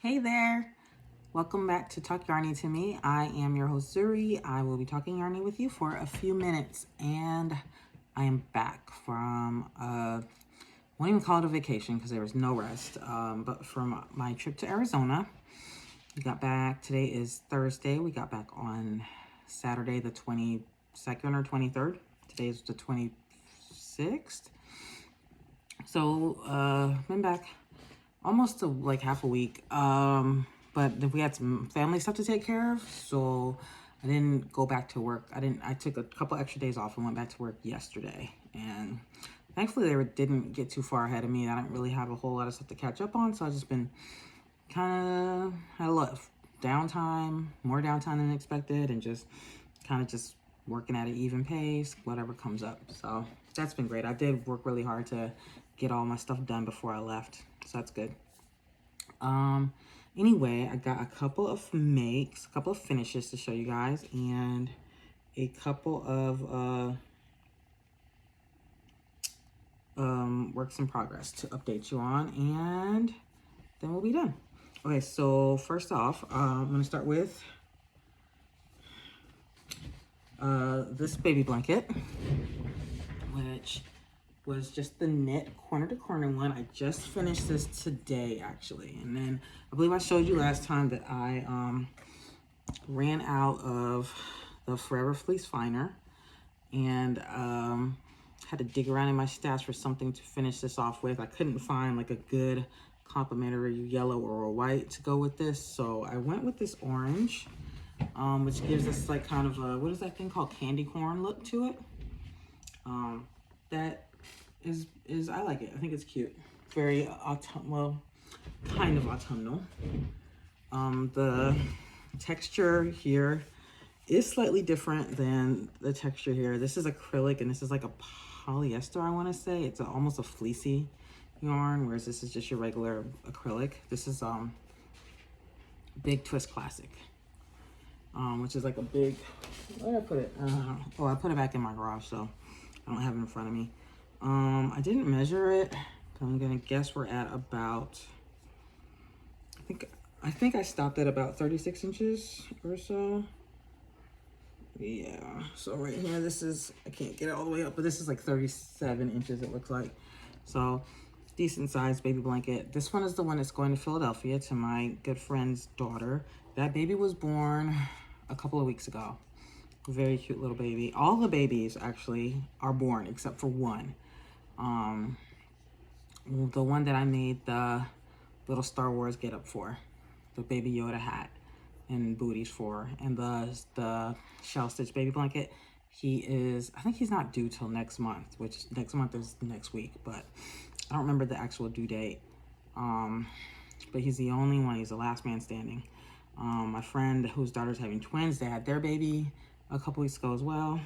Hey there, welcome back to Talk Yarny to Me. I am your host Zuri. I will be talking yarny with you for a few minutes, and I am back from won't even call it a vacation because there was no rest, but from my trip to Arizona. We got back, today is Thursday, we got back on Saturday the 22nd or 23rd. Today is the 26th. So been back almost like half a week. But we had some family stuff to take care of, so I didn't go back to work. I took a couple extra days off and went back to work yesterday. And thankfully they didn't get too far ahead of me. I didn't really have a whole lot of stuff to catch up on, so I just been kind of had a lot of downtime, more downtime than expected, and just working at an even pace, whatever comes up. So that's been great. I did work really hard to get all my stuff done before I left, so that's good. Anyway, I got a couple of finishes to show you guys, and a couple of works in progress to update you on, and then we'll be done. Okay, so first off, I'm gonna start with this baby blanket, which was just the knit corner to corner one. I just finished this today actually, and then I believe I showed you last time that I ran out of the Forever Fleece Finer, and had to dig around in my stash for something to finish this off with. I couldn't find like a good complementary yellow or a white to go with this, so I went with this orange, which gives us like kind of a, what is that thing called, candy corn look to it. That is I like it. I think it's cute. Very well, kind of autumnal. The texture here is slightly different than the texture here. This is acrylic and this is like a polyester, I want to say. It's almost a fleecy yarn, whereas this is just your regular acrylic. This is Big Twist Classic, which is like a big, where did I put it? Oh, I put it back in my garage, so I don't have it in front of me. I didn't measure it, but I'm gonna guess we're at about, I think I stopped at about 36 inches or so. Yeah, so right here, this is, I can't get it all the way up, but this is like 37 inches it looks like. So decent sized baby blanket. This one is the one that's going to Philadelphia to my good friend's daughter. That baby was born a couple of weeks ago. Very cute little baby. All the babies actually are born except for one. The one that I made the little Star Wars get up for, the Baby Yoda hat and booties for, and the shell stitch baby blanket, I think he's not due till next month, which next month is next week, but I don't remember the actual due date. But he's the only one, he's the last man standing. My friend whose daughter's having twins, they had their baby a couple weeks ago as well.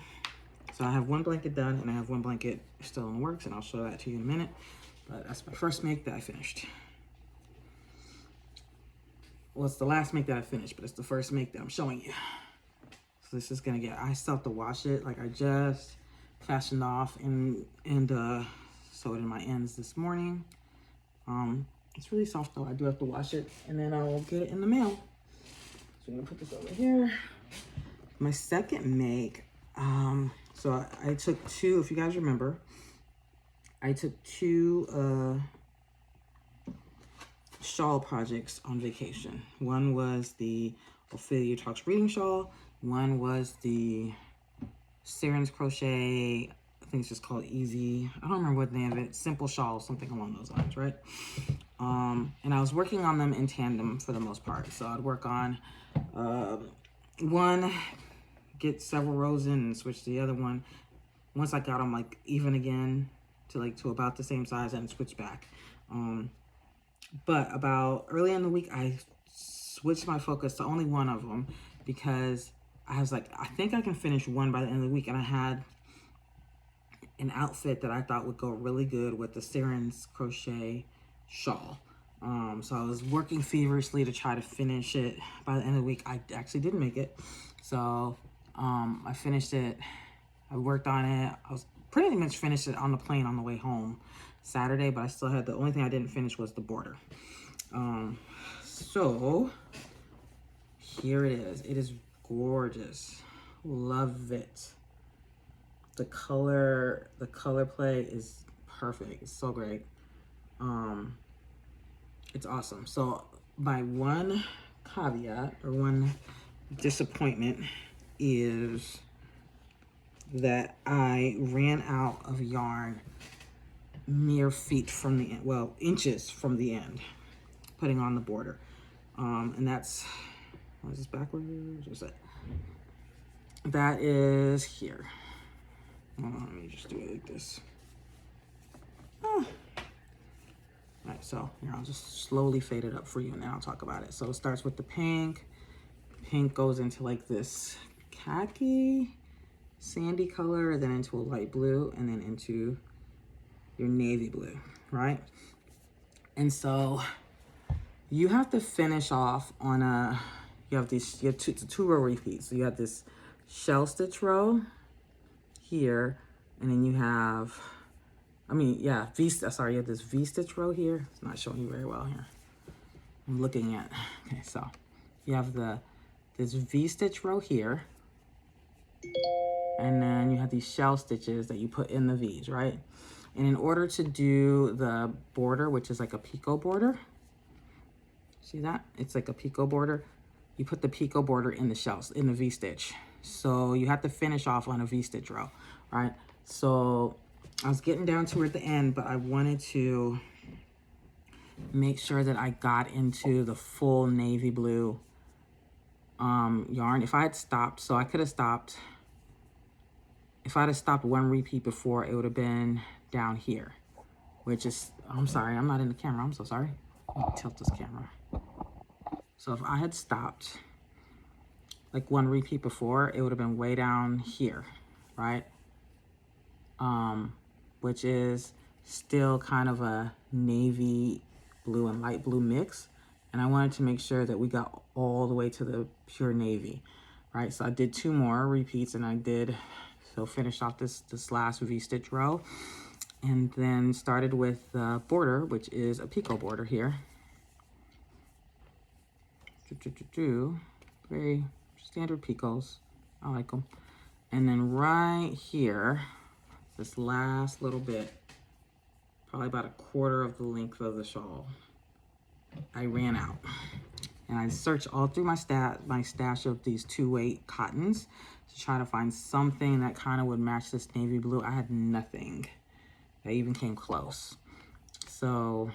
So I have one blanket done and I have one blanket still in the works, and I'll show that to you in a minute. But that's my first make that I finished. Well, it's the last make that I finished, but it's the first make that I'm showing you. So this is gonna get, I still have to wash it. Like I just fashioned off and sewed in my ends this morning. It's really soft though. I do have to wash it, and then I will get it in the mail. So I'm gonna put this over here. My second make, so I took two, if you guys remember, I took two shawl projects on vacation. One was the Ophelia Talks reading shawl. One was the Saren's Crochet, I think it's just called Easy. I don't remember what the name of it. Simple shawl, something along those lines, right? And I was working on them in tandem for the most part. So I'd work on one, get several rows in, and switch to the other one. Once I got them like even again to about the same size, and switch back. But about early in the week, I switched my focus to only one of them because I was like, I think I can finish one by the end of the week. And I had an outfit that I thought would go really good with the Saren's Crochet shawl. So I was working feverishly to try to finish it by the end of the week. I actually didn't make it. So I finished it. I worked on it. I was pretty much finished it on the plane on the way home Saturday, but I still had, the only thing I didn't finish was the border. So here it is. It is gorgeous. Love it. The color play is perfect. It's so great. It's awesome. So my one caveat or one disappointment is that I ran out of yarn mere feet from the end, well, inches from the end, putting on the border. And that's, what is this backwards? What's that? That is here. Hold on, let me just do it like this. All right, so here, I'll just slowly fade it up for you and then I'll talk about it. So it starts with the pink. Pink goes into like this khaki, sandy color, then into a light blue, and then into your navy blue, right? And so you have to finish off on a, you have two row repeats. So you have this shell stitch row here, and then you have, you have this V-stitch row here. It's not showing you very well here. I'm looking at, okay, so you have this V-stitch row here, and then you have these shell stitches that you put in the V's, right? And in order to do the border, which is like a picot border, see that? It's like a picot border. You put the picot border in the shells, in the V-stitch. So you have to finish off on a V-stitch row, right? So I was getting down toward the end, but I wanted to make sure that I got into the full navy blue yarn. If I had stopped, so I could have stopped, if I'd have stopped one repeat before, it would have been down here, which is, I'm sorry, I'm not in the camera, I'm so sorry. Let me tilt this camera. So if I had stopped like one repeat before, it would have been way down here, right? Which is still kind of a navy blue and light blue mix. And I wanted to make sure that we got all the way to the pure navy, right? So I did 2 more repeats and I did, so finished off this last V-stitch row. And then started with the border, which is a picot border here. Very standard picots. I like them. And then right here, this last little bit, probably about 1/4 of the length of the shawl, I ran out. And I searched all through my stash of these 2-weight cottons to try to find something that kind of would match this navy blue. I had nothing that even came close. So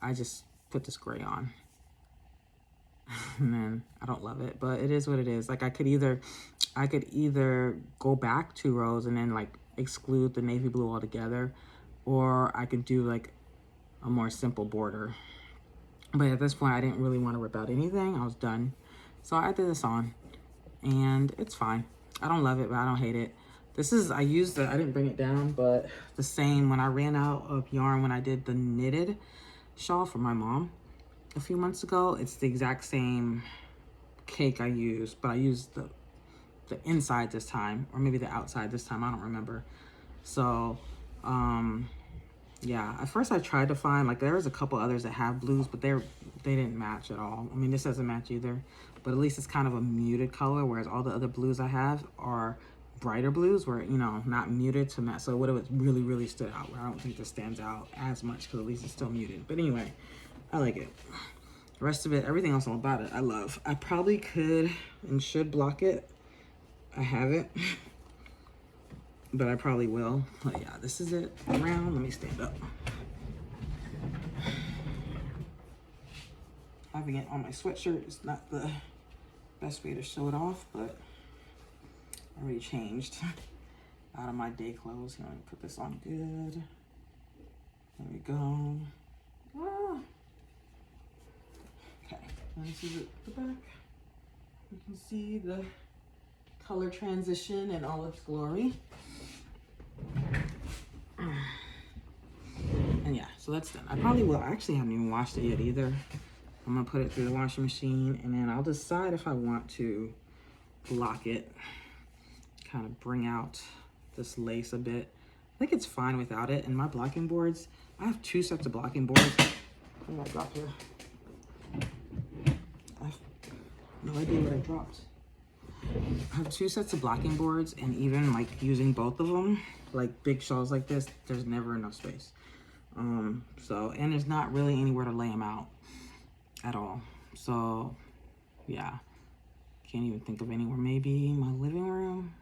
I just put this gray on. And then I don't love it, but it is what it is. Like I could either go back 2 rows and then like exclude the navy blue altogether, or I could do like a more simple border. But at this point, I didn't really want to rip out anything. I was done. So I did this on and it's fine. I don't love it, but I don't hate it. This is, I didn't bring it down, but the same, when I ran out of yarn, when I did the knitted shawl for my mom a few months ago, it's the exact same cake I used, but I used the inside this time, or maybe the outside this time, I don't remember. So, yeah, at first I tried to find, like there was a couple others that have blues, but they didn't match at all. I mean, this doesn't match either, but at least it's kind of a muted color, whereas all the other blues I have are brighter blues where, you know, not muted to match. So it would have really, really stood out, where I don't think this stands out as much because at least it's still muted. But anyway, I like it. The rest of it, everything else about it, I love. I probably could and should block it. I haven't, but I probably will. But yeah, this is it around. Let me stand up. Having it on my sweatshirt is not the best way to show it off, but I already changed out of my day clothes. Let me put this on good. There we go. Ah. Okay, this is the back. You can see the color transition in all its glory. And yeah, so that's done. I probably will. I actually haven't even washed it yet either. I'm gonna put it through the washing machine and then I'll decide if I want to block it, kind of bring out this lace a bit. I think it's fine without it. And my blocking boards, I have 2 sets of blocking boards. What did I drop here? no idea what I dropped. I have 2 sets of blocking boards, and even like using both of them, like big shawls like this, there's never enough space. So, and there's not really anywhere to lay them out at all. So yeah, can't even think of anywhere. Maybe my living room.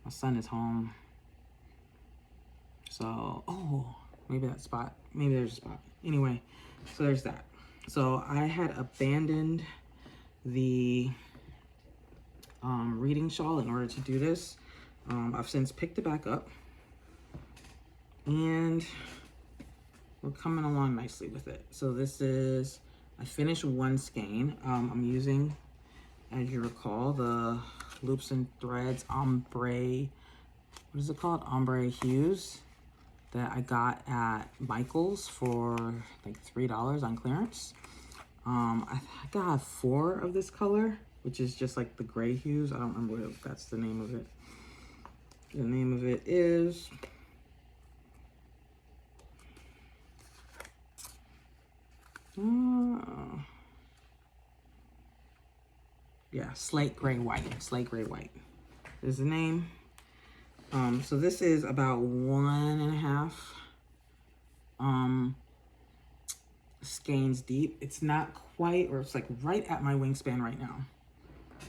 My son is home. So, oh, maybe that spot. Maybe there's a spot. Anyway, so there's that. So I had abandoned the reading shawl in order to do this. I've since picked it back up, and we're coming along nicely with it. So this is, I finished one skein. I'm using, as you recall, the Loops and Threads ombre, what is it called? Ombre hues that I got at Michael's for like $3 on clearance. I got 4 of this color, which is just like the gray hues. I don't remember if that's the name of it. The name of it is yeah, slate gray white. Slate gray white is the name. So this is about 1.5 skeins deep. It's not quite, or it's like right at my wingspan right now.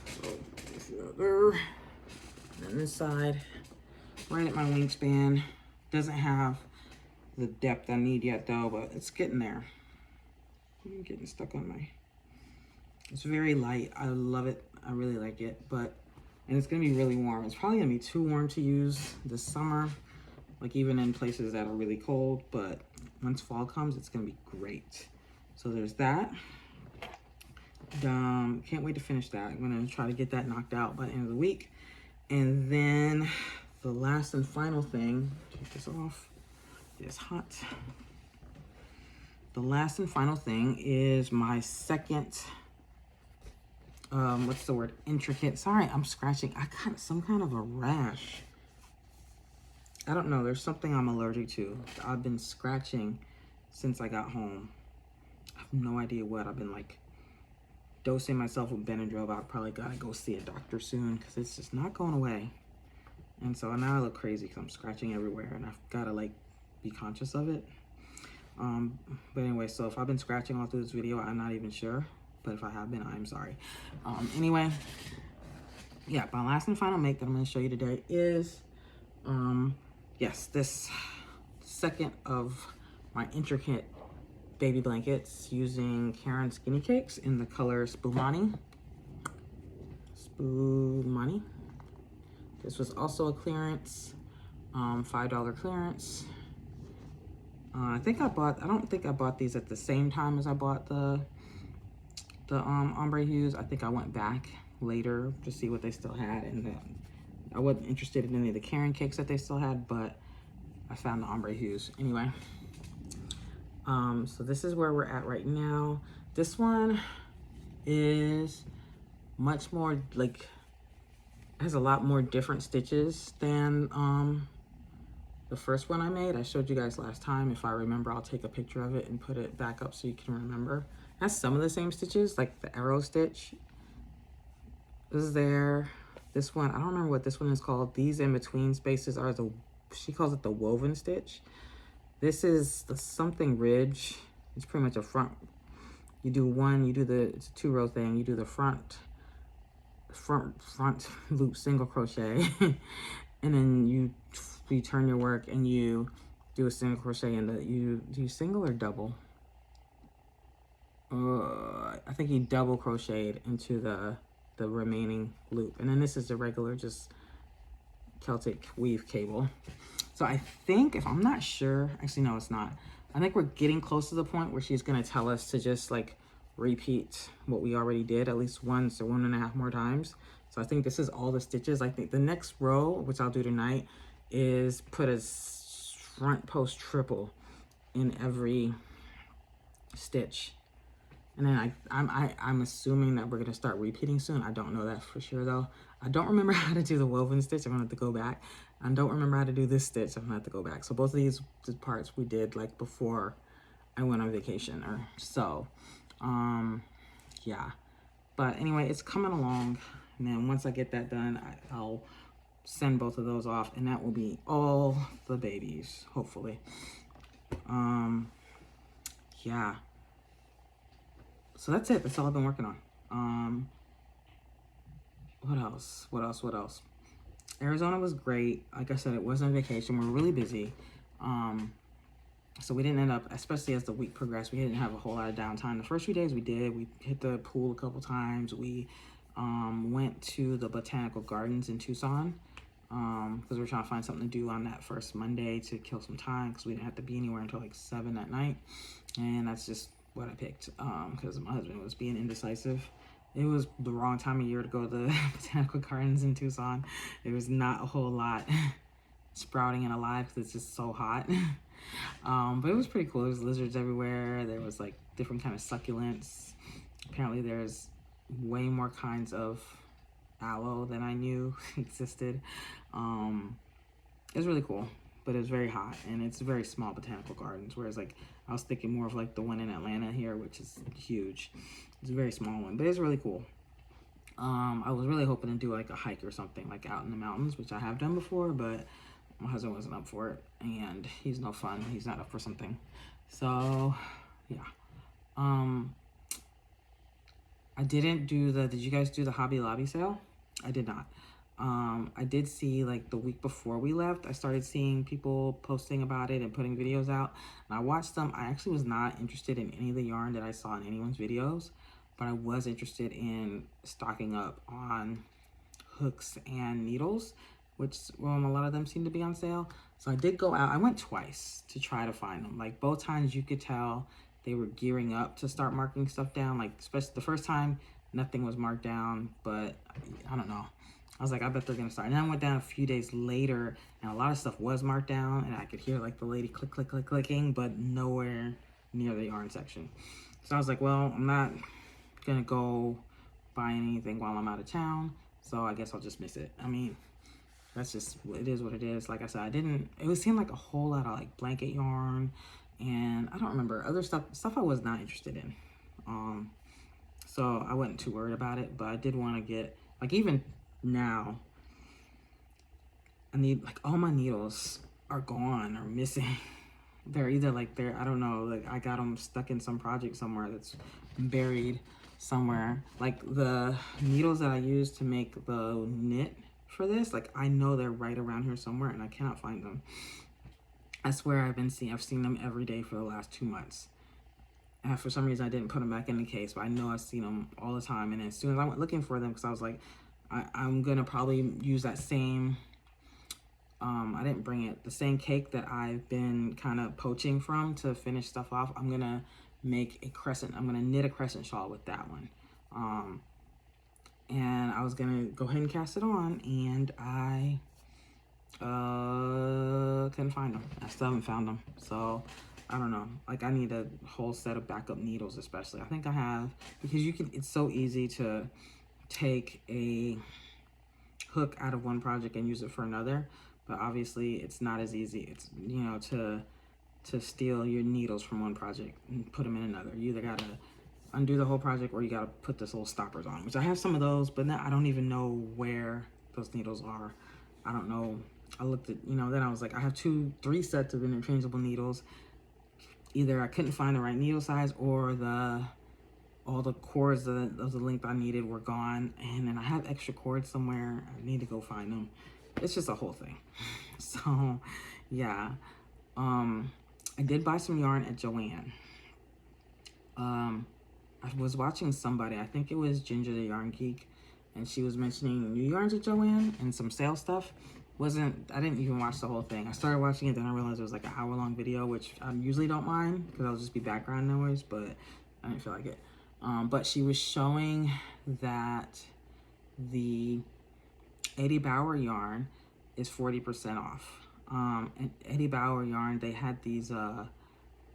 So this the other, and this side, right at my wingspan. Doesn't have the depth I need yet though, but it's getting there. I'm getting stuck on my, it's very light. I love it. I really like it, but, and it's gonna be really warm. It's probably gonna be too warm to use this summer, like even in places that are really cold, but once fall comes, it's gonna be great. So there's that. Can't wait to finish that. I'm gonna try to get that knocked out by the end of the week. And then the last and final thing, take this off, it is hot. The last and final thing is my second, what's the word? Intricate. Sorry, I'm scratching. I got some kind of a rash. I don't know. There's something I'm allergic to. I've been scratching since I got home. I have no idea what. I've been like dosing myself with Benadryl. I probably gotta go see a doctor soon because it's just not going away. And so now I look crazy because I'm scratching everywhere, and I've gotta like be conscious of it. But anyway, so if I've been scratching all through this video, I'm not even sure. But if I have been, I'm sorry. Anyway, yeah, my last and final make that I'm going to show you today is, yes, this second of my intricate baby blankets using Karen Skinny Cakes in the color Spumani. Spumani. This was also a clearance, $5 clearance. I don't think I bought these at the same time as I bought the ombre hues. I think I went back later to see what they still had, and I wasn't interested in any of the Karen cakes that they still had, but I found the ombre hues anyway. So this is where we're at right now. This one is much more like, has a lot more different stitches than the first one I made. I showed you guys last time. If I remember, I'll take a picture of it and put it back up so you can remember. It has some of the same stitches, like the arrow stitch is there. This one, I don't remember what this one is called. These in between spaces are the, she calls it the woven stitch. This is the something ridge. It's pretty much a front. You do one, you do the, it's a 2-row thing. You do the front loop single crochet, and then you turn your work and you do a single crochet in the, do you single or double? I think you double crocheted into the remaining loop, and then this is the regular just Celtic weave cable. So I think, if I'm not sure, actually no, it's not. I think we're getting close to the point where she's gonna tell us to just like repeat what we already did at least once or 1.5 more times. So I think this is all the stitches. I think the next row, which I'll do tonight, is put a front post triple in every stitch. And then I'm assuming that we're gonna start repeating soon. I don't know that for sure though. I don't remember how to do the woven stitch. I'm gonna have to go back. I don't remember how to do this stitch. I'm gonna have to go back. So both of these parts we did like before I went on vacation or so. Yeah. But anyway, it's coming along. And then once I get that done, I'll send both of those off, and that will be all the babies, hopefully. Yeah. So that's it. That's all I've been working on. What else? Arizona was great. Like I said, it wasn't a vacation. We were really busy. So we didn't end up, especially as the week progressed, we didn't have a whole lot of downtime. The first few days we did. We hit the pool a couple times. We went to the botanical gardens in Tucson because we were trying to find something to do on that first Monday to kill some time because we didn't have to be anywhere until like 7 at night. And that's just what I picked because my husband was being indecisive. It was the wrong time of year to go to the botanical gardens in Tucson. There was not a whole lot sprouting and alive because it's just so hot. But it was pretty cool. There's lizards everywhere. There was like different kind of succulents. Apparently there's way more kinds of aloe than I knew existed. It was really cool, but it was very hot, and it's very small botanical gardens, whereas like I was thinking more of like the one in Atlanta here, which is huge. It's a very small one, but it's really cool. I was really hoping to do like a hike or something like out in the mountains, which I have done before, but my husband wasn't up for it, and he's no fun. He's not up for something. So yeah. I didn't do did you guys do the Hobby Lobby sale? I did not. I did see like the week before we left, I started seeing people posting about it and putting videos out, and I watched them. I actually was not interested in any of the yarn that I saw in anyone's videos, but I was interested in stocking up on hooks and needles, which a lot of them seem to be on sale. So I did go out. I went twice to try to find them. Like both times you could tell they were gearing up to start marking stuff down. Like especially the first time, nothing was marked down, but I don't know. I was like, I bet they're gonna start. And then I went down a few days later, and a lot of stuff was marked down, and I could hear like the lady click, click, click, clicking, but nowhere near the yarn section. So I was like, well, I'm not gonna go buy anything while I'm out of town, so I guess I'll just miss it. I mean, that's just, it is what it is. Like I said, it seemed like a whole lot of like blanket yarn, and I don't remember other stuff I was not interested in. So I wasn't too worried about it, but I did want to get, like, even now, I need, like, all my needles are gone or missing. They're either like I don't know, like I got them stuck in some project somewhere that's buried somewhere. Like the needles that I used to make the knit for this, like I know they're right around here somewhere and I cannot find them. I swear I've seen them every day for the last 2 months. And for some reason I didn't put them back in the case, but I know I've seen them all the time. And as soon as I went looking for them, because I was like, I'm gonna probably use that same, I didn't bring it, the same cake that I've been kind of poaching from to finish stuff off. I'm gonna make a crescent, I'm gonna knit a crescent shawl with that one. And I was gonna go ahead and cast it on, and I couldn't find them. I still haven't found them, so I don't know. Like I need a whole set of backup needles, especially. I think I have, because it's so easy to take a hook out of one project and use it for another, but obviously it's not as easy. It's, you know, to steal your needles from one project and put them in another. You either gotta undo the whole project or you gotta put this little stoppers on, which I have some of those, but now I don't even know where those needles are. I don't know. I looked at, you know, then I was like, I have 3 sets of interchangeable needles. Either I couldn't find the right needle size, or all the cords of the length I needed were gone, and then I have extra cords somewhere. I need to go find them. It's just a whole thing. So yeah, I did buy some yarn at Joann. I was watching somebody, I think it was Ginger the Yarn Geek, and she was mentioning new yarns at Joann and some sale stuff. I didn't even watch the whole thing. I started watching it, then I realized it was like an hour-long video, which I usually don't mind because it'll just be background noise, but I didn't feel like it. But she was showing that the Eddie Bauer yarn is 40% off. And Eddie Bauer yarn, they had these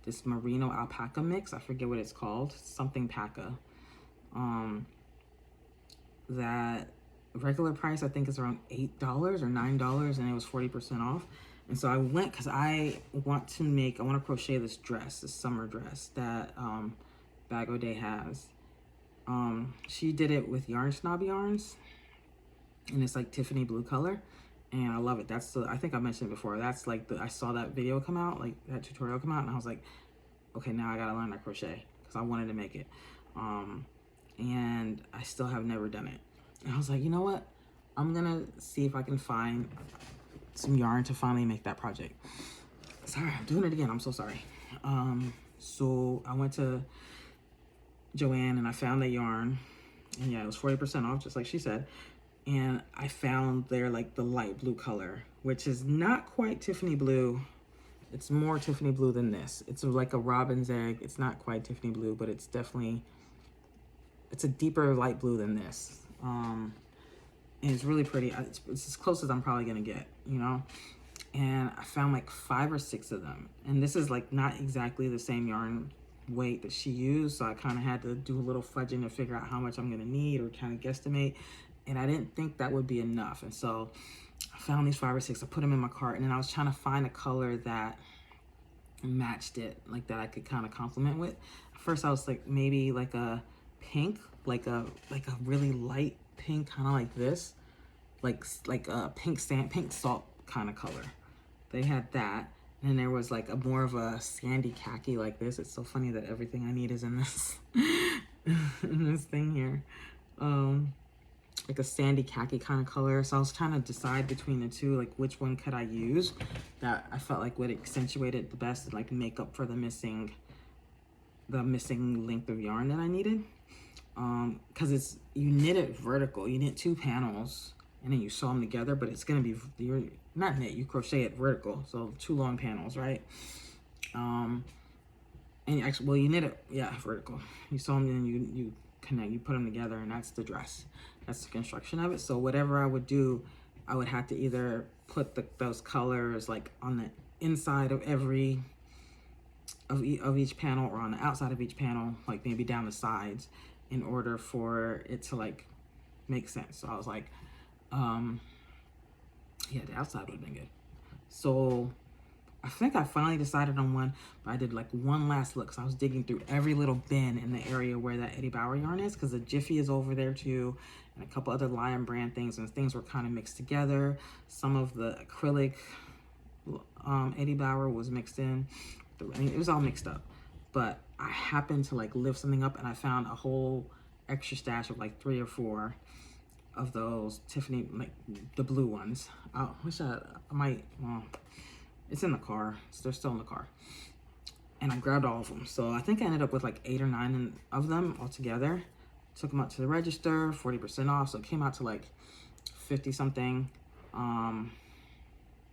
this merino alpaca mix. I forget what it's called, something paca. That regular price I think is around $8 or $9, and it was 40% off. And so I went because I want to crochet this dress, this summer dress that Bag O' Day has. She did it with Yarn Snob yarns, and it's like Tiffany blue color, and I love it. That's the, I think I mentioned it before, that's like I saw that video come out, like that tutorial come out, and I was like, okay, now I gotta learn that crochet, because I wanted to make it. And I still have never done it. And I was like, you know what, I'm gonna see if I can find some yarn to finally make that project. Sorry, I'm doing it again, I'm so sorry. So I went to Joann and I found the yarn, and yeah, it was 40% off, just like she said. And I found their like the light blue color, which is not quite Tiffany blue. It's more Tiffany blue than this. It's like a robin's egg. It's not quite Tiffany blue, but it's definitely, it's a deeper light blue than this. And it's really pretty. It's as close as I'm probably gonna get, you know? And I found like 5 or 6 of them. And this is like not exactly the same yarn weight that she used, so I kind of had to do a little fudging to figure out how much I'm gonna need, or kind of guesstimate. And I didn't think that would be enough, and so I found these 5 or 6. I put them in my cart, and then I was trying to find a color that matched it, like that I could kind of complement with. At first I was like, maybe like a pink, like a really light pink, kind of like this, like a pink salt kind of color. They had that. And then there was like a more of a sandy khaki like this. It's so funny that everything I need is in this in this thing here. Like a sandy khaki kind of color. So I was trying to decide between the two, like which one could I use that I felt like would accentuate it the best and like make up for the missing length of yarn that I needed. Because it's, you knit it vertical. You knit 2 panels and then you sew them together, but it's gonna be, you're not knit, you crochet it vertical, so 2 long panels, right? And you actually, well, you knit it, yeah, vertical. You sew them and you connect, you put them together, and that's the dress. That's the construction of it. So whatever I would do, I would have to either put those colors like on the inside of each panel, or on the outside of each panel, like maybe down the sides, in order for it to like make sense. So I was like, yeah, the outside would have been good. So I think I finally decided on one, but I did like one last look. So I was digging through every little bin in the area where that Eddie Bauer yarn is, because the Jiffy is over there too, and a couple other Lion brand things, and things were kind of mixed together. Some of the acrylic Eddie Bauer was mixed in. I mean, it was all mixed up. But I happened to like lift something up, and I found a whole extra stash of like 3 or 4 of those Tiffany, like the blue ones. I wish I might, well, it's in the car. They're still in the car. And I grabbed all of them. So I think I ended up with like 8 or 9 of them all together. Took them out to the register, 40% off. So it came out to like 50 something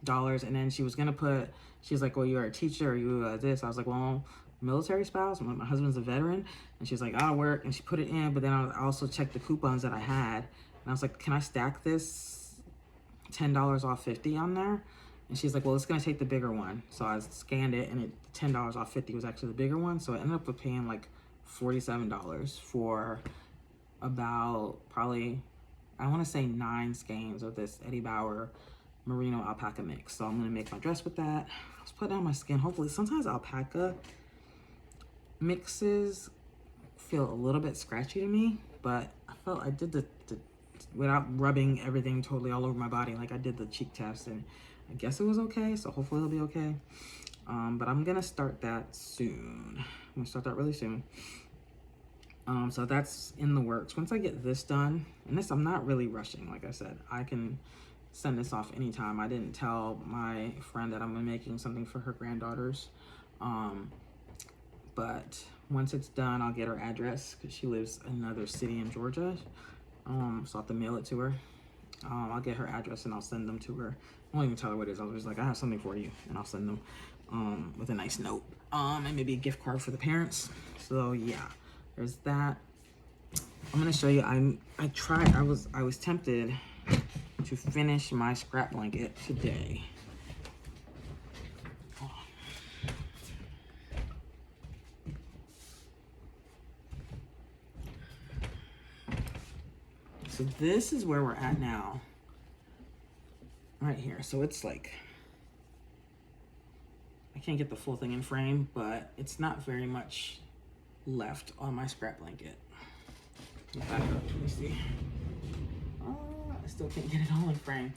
dollars. And then she was gonna put, she's like, well, you're a teacher, or you this. I was like, well, military spouse, my husband's a veteran. And she's like, I'll work. And she put it in, but then I also checked the coupons that I had. And I was like, can I stack this $10 off 50 on there? And she's like, well, it's gonna take the bigger one. So I scanned it, and it $10 off 50 was actually the bigger one. So I ended up with paying like $47 for about probably, I wanna say 9 skeins of this Eddie Bauer merino alpaca mix. So I'm gonna make my dress with that. I was putting on my skin. Hopefully, sometimes alpaca mixes feel a little bit scratchy to me, but I felt I did the without rubbing everything totally all over my body. Like I did the cheek test, and I guess it was okay. So hopefully it'll be okay. But I'm gonna start that soon. I'm gonna start that really soon. So that's in the works. Once I get this done, and this, I'm not really rushing. Like I said, I can send this off anytime. I didn't tell my friend that I'm making something for her granddaughters. But once it's done, I'll get her address, because she lives in another city in Georgia. So I'll have to mail it to her. I'll get her address and I'll send them to her. I won't even tell her what it is. I was just like, I have something for you, and I'll send them with a nice note, and maybe a gift card for the parents. So yeah, there's that. I'm gonna show you. I was tempted to finish my scrap blanket today. So this is where we're at now, right here. So it's like, I can't get the full thing in frame, but it's not very much left on my scrap blanket. Back up, let me see. I still can't get it all in frame,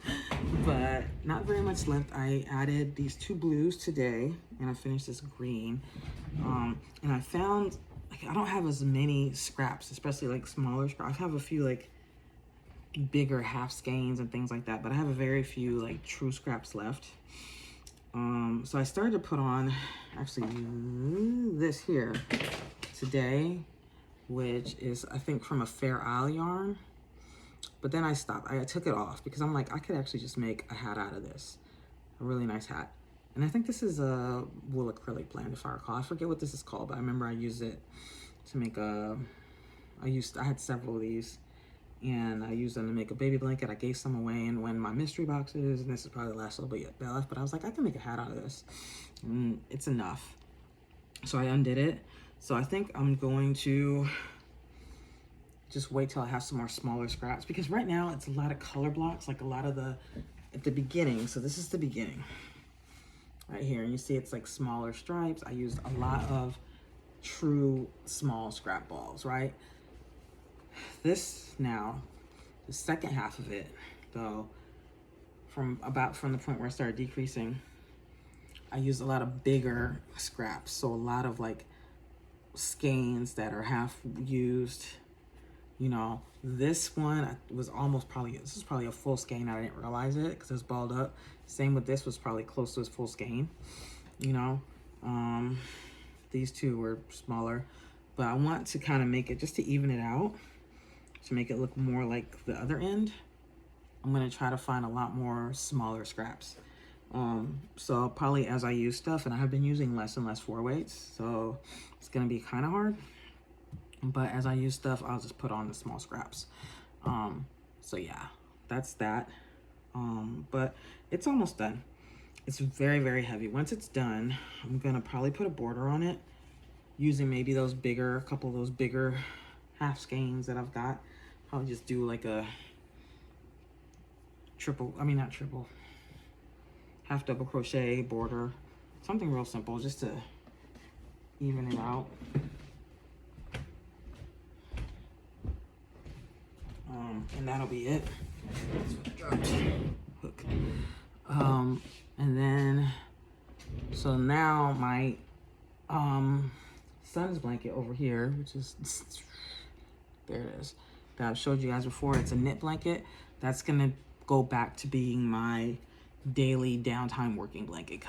but not very much left. I added these 2 blues today, and I finished this green. And I found, like, I don't have as many scraps, especially like smaller scraps. I have a few like bigger half skeins and things like that, but I have a very few like true scraps left. So I started to put on actually this here today, which is I think from a Fair Isle yarn, but then I stopped. I took it off because I'm like, I could actually just make a hat out of this, a really nice hat. And I think this is a wool acrylic blend, if I recall. I forget what this is called, but I remember I used it to make a, I had several of these, and I used them to make a baby blanket. I gave some away and when my mystery boxes, and this is probably the last little bit left, but I was like, I can make a hat out of this. It's enough. So I undid it. So I think I'm going to just wait till I have some more smaller scraps, because right now it's a lot of color blocks, like a lot of at the beginning. So this is the beginning right here. And you see it's like smaller stripes. I used a lot of true small scrap balls, right? This now, the second half of it, though, from the point where I started decreasing, I used a lot of bigger scraps. So a lot of like skeins that are half used. You know, this one was almost this is probably a full skein. I didn't realize it because it was balled up. Same with this, was probably close to its full skein. You know, these two were smaller, but I want to kind of make it, just to even it out, to make it look more like the other end. I'm gonna try to find a lot more smaller scraps. So probably as I use stuff, and I have been using less and less 4-weights, so it's gonna be kind of hard. But as I use stuff, I'll just put on the small scraps. So yeah, that's that. But it's almost done. It's very, very heavy. Once it's done, I'm gonna probably put a border on it using maybe a couple of those bigger half skeins that I've got. Probably just do like a half double crochet border, something real simple just to even it out. And that'll be it. Hook. And then, so now my son's blanket over here, which is, there it is, that I've showed you guys before. It's a knit blanket. That's gonna go back to being my daily downtime working blanket,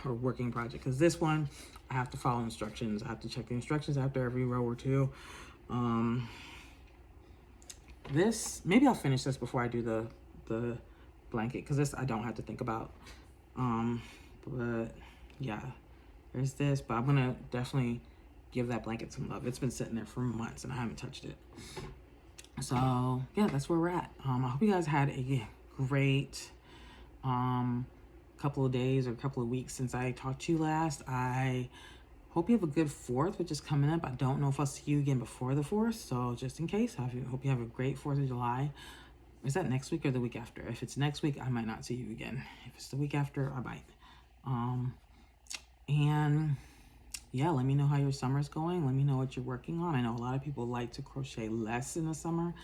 or working project, because this one I have to follow instructions. I have to check the instructions after every row or two. This, maybe I'll finish this before I do the blanket, because this I don't have to think about. But yeah, there's this, but I'm gonna definitely give that blanket some love. It's been sitting there for months and I haven't touched it. So yeah, that's where we're at. I hope you guys had a great couple of days or couple of weeks since I talked to you last. I hope you have a good 4th, which is coming up. I don't know if I'll see you again before the 4th, so just in case, I hope you have a great 4th of July. Is that next week or the week after? If it's next week, I might not see you again. If it's the week after, I might. And yeah, let me know how your summer's going. Let me know what you're working on. I know a lot of people like to crochet less in the summer,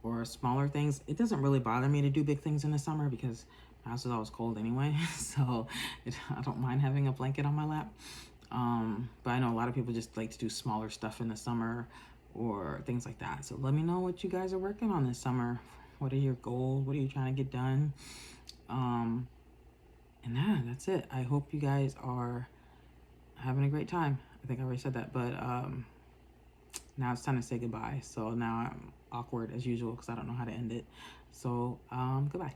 or smaller things. It doesn't really bother me to do big things in the summer because my house is always cold anyway. So I don't mind having a blanket on my lap. But I know a lot of people just like to do smaller stuff in the summer or things like that. So let me know what you guys are working on this summer. What are your goals? What are you trying to get done? And yeah, that's it. I hope you guys are having a great time. I think I already said that, but now it's time to say goodbye. So now I'm awkward as usual because I don't know how to end it. So goodbye.